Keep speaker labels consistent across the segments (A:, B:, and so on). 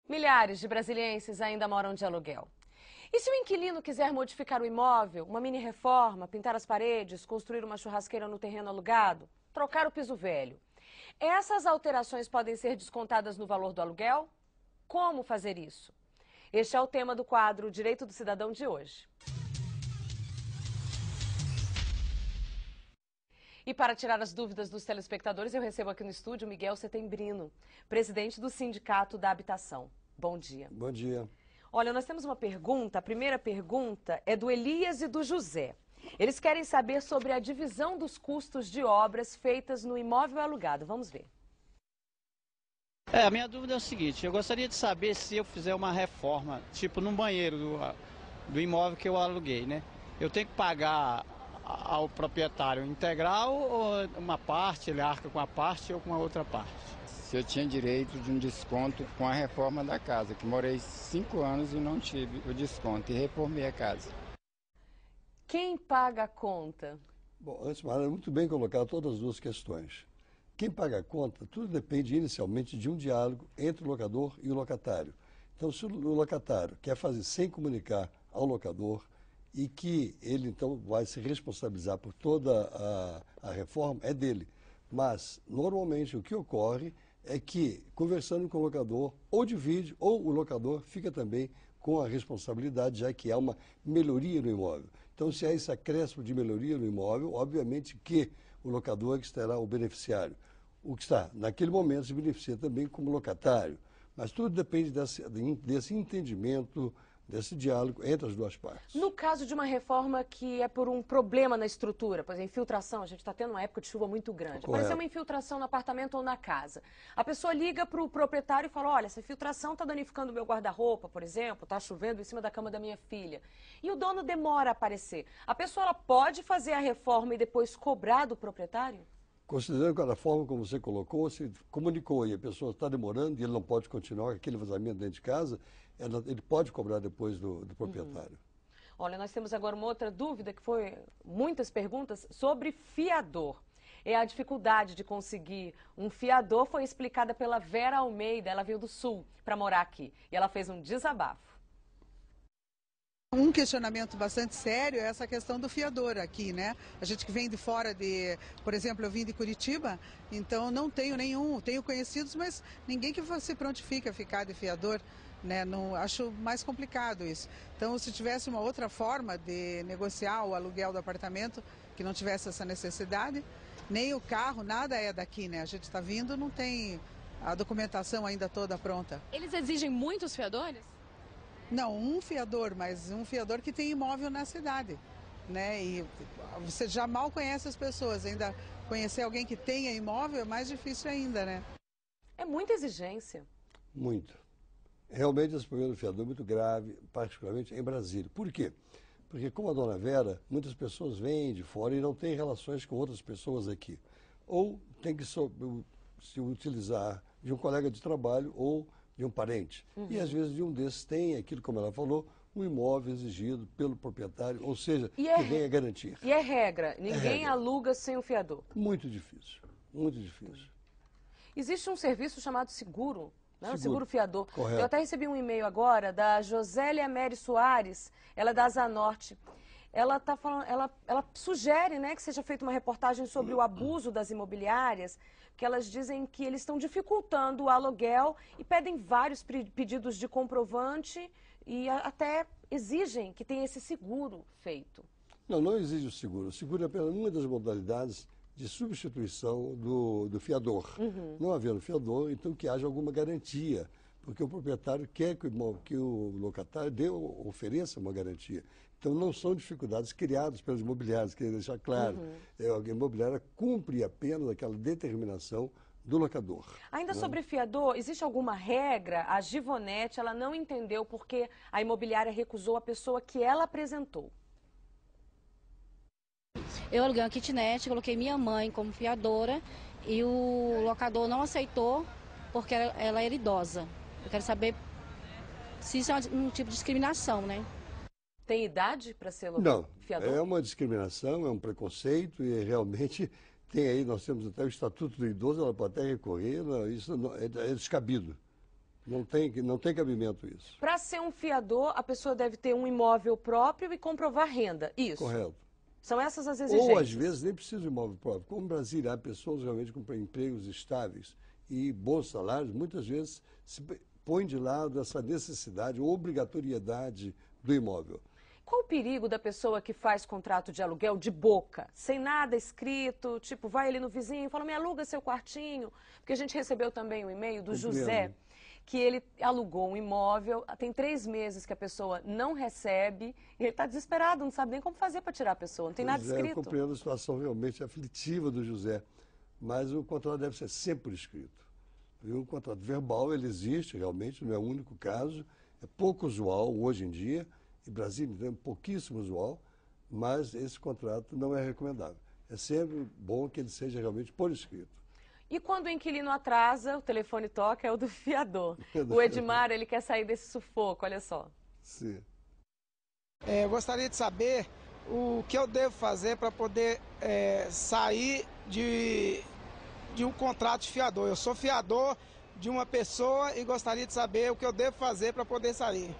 A: Milhares de brasilienses ainda moram de aluguel. E se o inquilino quiser modificar o imóvel, uma mini reforma, pintar as paredes, construir uma churrasqueira no terreno alugado, trocar o piso velho? Essas alterações podem ser descontadas no valor do aluguel? Como fazer isso? Este é o tema do quadro Direito do Cidadão de hoje. E para tirar as dúvidas dos telespectadores, eu recebo aqui no estúdio Miguel Setembrino, presidente do Sindicato da Habitação. Bom dia.
B: Bom dia.
A: Olha, nós temos uma pergunta. A primeira pergunta é do Elias e do José. Eles querem saber sobre a divisão dos custos de obras feitas no imóvel alugado. Vamos ver.
C: A minha dúvida é o seguinte, eu gostaria de saber se eu fizer uma reforma, tipo num banheiro do imóvel que eu aluguei, né? Eu tenho que pagar ao proprietário integral ou uma parte, ele arca com a parte ou com a outra parte?
D: Se eu tinha direito de um desconto com a reforma da casa, que morei 5 anos e não tive o desconto, e reformei a casa.
A: Quem paga a conta?
B: Bom, antes de mais, é muito bem colocar todas as duas questões. Quem paga a conta, tudo depende inicialmente de um diálogo entre o locador e o locatário. Então, se o locatário quer fazer sem comunicar ao locador e que ele, então, vai se responsabilizar por toda a reforma, é dele. Mas, normalmente, o que ocorre é que, conversando com o locador, ou divide, ou o locador fica também com a responsabilidade, já que há uma melhoria no imóvel. Então, se há esse acréscimo de melhoria no imóvel, obviamente que o locador é que será o beneficiário. O que está, naquele momento, se beneficia também como locatário. Mas tudo depende desse entendimento, desse diálogo entre as duas partes.
A: No caso de uma reforma que é por um problema na estrutura, por exemplo, infiltração, a gente está tendo uma época de chuva muito grande, apareceu uma infiltração no apartamento ou na casa. A pessoa liga para o proprietário e fala, olha, essa infiltração está danificando o meu guarda-roupa, por exemplo, está chovendo em cima da cama da minha filha. E o dono demora a aparecer. A pessoa ela pode fazer a reforma e depois cobrar do proprietário?
B: Considerando que da forma como você colocou, se comunicou e a pessoa está demorando e ele não pode continuar com aquele vazamento dentro de casa, ele pode cobrar depois do proprietário.
A: Olha, nós temos agora uma outra dúvida, que foi muitas perguntas, sobre fiador. A dificuldade de conseguir um fiador foi explicada pela Vera Almeida, ela veio do Sul para morar aqui e ela fez um desabafo.
E: Um questionamento bastante sério é essa questão do fiador aqui, né? A gente que vem de fora por exemplo, eu vim de Curitiba, então não tenho nenhum, tenho conhecidos, mas ninguém que se prontifique a ficar de fiador, né? Não, acho mais complicado isso. Então, se tivesse uma outra forma de negociar o aluguel do apartamento, que não tivesse essa necessidade, nem o carro, nada é daqui, né? A gente está vindo, não tem a documentação ainda toda pronta.
F: Eles exigem muitos fiadores?
E: Não, um fiador, mas um fiador que tem imóvel na cidade, né? E você já mal conhece as pessoas, ainda conhecer alguém que tenha imóvel é mais difícil ainda, né?
A: É muita exigência.
B: Muito. Realmente esse problema do fiador é muito grave, particularmente em Brasília. Por quê? Porque como a dona Vera, muitas pessoas vêm de fora e não têm relações com outras pessoas aqui. Ou tem que se utilizar de um colega de trabalho ou de um parente. E às vezes de um desses tem aquilo, como ela falou, um imóvel exigido pelo proprietário, ou seja, que venha garantir.
A: E é regra, ninguém aluga sem o fiador.
B: Muito difícil, muito difícil.
A: Existe um serviço chamado seguro, né? Seguro fiador.
B: Correto.
A: Eu até recebi um e-mail agora da Josélia Mary Soares, ela é da Asa Norte. Ela tá falando, ela sugere, né, que seja feita uma reportagem sobre o abuso das imobiliárias, que elas dizem que eles estão dificultando o aluguel e pedem vários pedidos de comprovante e até exigem que tenha esse seguro feito.
B: Não, não exige o seguro. O seguro é apenas uma das modalidades de substituição do fiador. Não havendo fiador, então que haja alguma garantia, porque o proprietário quer que o locatário ofereça uma garantia. Então, não são dificuldades criadas pelos imobiliários, queria deixar claro. A imobiliária cumpre apenas aquela determinação do locador.
A: Ainda sobre fiador, existe alguma regra? A Givonete, ela não entendeu porque a imobiliária recusou a pessoa que ela apresentou.
F: Eu aluguei uma kitnet, coloquei minha mãe como fiadora e o locador não aceitou porque ela era idosa. Eu quero saber se isso é um tipo de discriminação, né?
A: Tem idade para ser fiador?
B: Não, é uma discriminação, é um preconceito e realmente tem aí, nós temos até o Estatuto do Idoso, ela pode até recorrer, isso é descabido. Não tem cabimento isso.
A: Para ser um fiador, a pessoa deve ter um imóvel próprio e comprovar renda. Isso.
B: Correto.
A: São essas as exigências.
B: Ou, às vezes, nem precisa de imóvel próprio. Como no Brasil há pessoas realmente com empregos estáveis e bons salários, muitas vezes se põe de lado essa necessidade ou obrigatoriedade do imóvel.
A: Qual o perigo da pessoa que faz contrato de aluguel de boca, sem nada escrito, tipo, vai ali no vizinho e fala, me aluga seu quartinho? Porque a gente recebeu também um e-mail do José, que ele alugou um imóvel, tem 3 meses que a pessoa não recebe, e ele está desesperado, não sabe nem como fazer para tirar a pessoa, não tem nada escrito.
B: Eu compreendo a situação realmente aflitiva do José, mas o contrato deve ser sempre escrito. E o contrato verbal, ele existe realmente, não é o único caso, é pouco usual hoje em dia, em Brasília é pouquíssimo usual, mas esse contrato não é recomendável. É sempre bom que ele seja realmente por escrito.
A: E quando o inquilino atrasa, o telefone toca, é o do fiador. O Edmar, ele quer sair desse sufoco, olha só.
B: Sim.
G: Eu gostaria de saber o que eu devo fazer para poder sair de um contrato de fiador. Eu sou fiador de uma pessoa e gostaria de saber o que eu devo fazer para poder sair.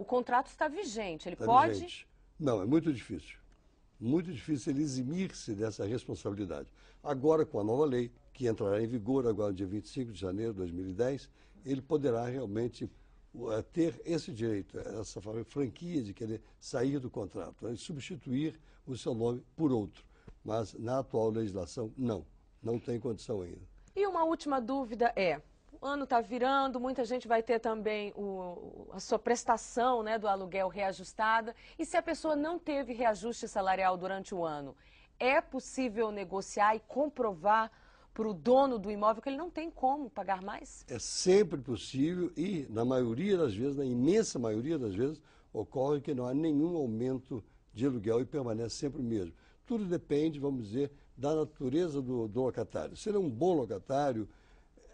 A: O contrato está vigente, ele
B: Está
A: pode?
B: Vigente. Não, é muito difícil. Muito difícil ele eximir-se dessa responsabilidade. Agora, com a nova lei, que entrará em vigor agora dia 25 de janeiro de 2010, ele poderá realmente ter esse direito, essa franquia de querer sair do contrato, né, substituir o seu nome por outro. Mas na atual legislação, não tem condição ainda.
A: E uma última dúvida é, o ano está virando, muita gente vai ter também a sua prestação, né, do aluguel reajustada. E se a pessoa não teve reajuste salarial durante o ano, é possível negociar e comprovar para o dono do imóvel que ele não tem como pagar mais?
B: É sempre possível e, na maioria das vezes, na imensa maioria das vezes, ocorre que não há nenhum aumento de aluguel e permanece sempre o mesmo. Tudo depende, vamos dizer, da natureza do locatário. Se ele é um bom locatário,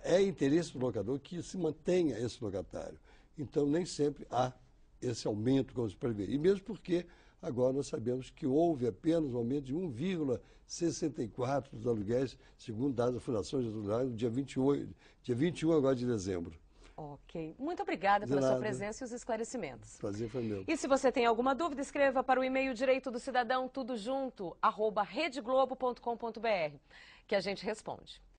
B: é interesse do locador que se mantenha esse locatário. Então, nem sempre há esse aumento como se prevê. E mesmo porque agora nós sabemos que houve apenas um aumento de 1,64 dos aluguéis, segundo dados da Fundação Getúlio Vargas, no dia 21 agora de dezembro.
A: Ok. Muito obrigada pela sua presença e os esclarecimentos.
B: Prazer foi meu.
A: E se você tem alguma dúvida, escreva para o e-mail direito do cidadão, tudo junto, @redeglobo.com.br, que a gente responde.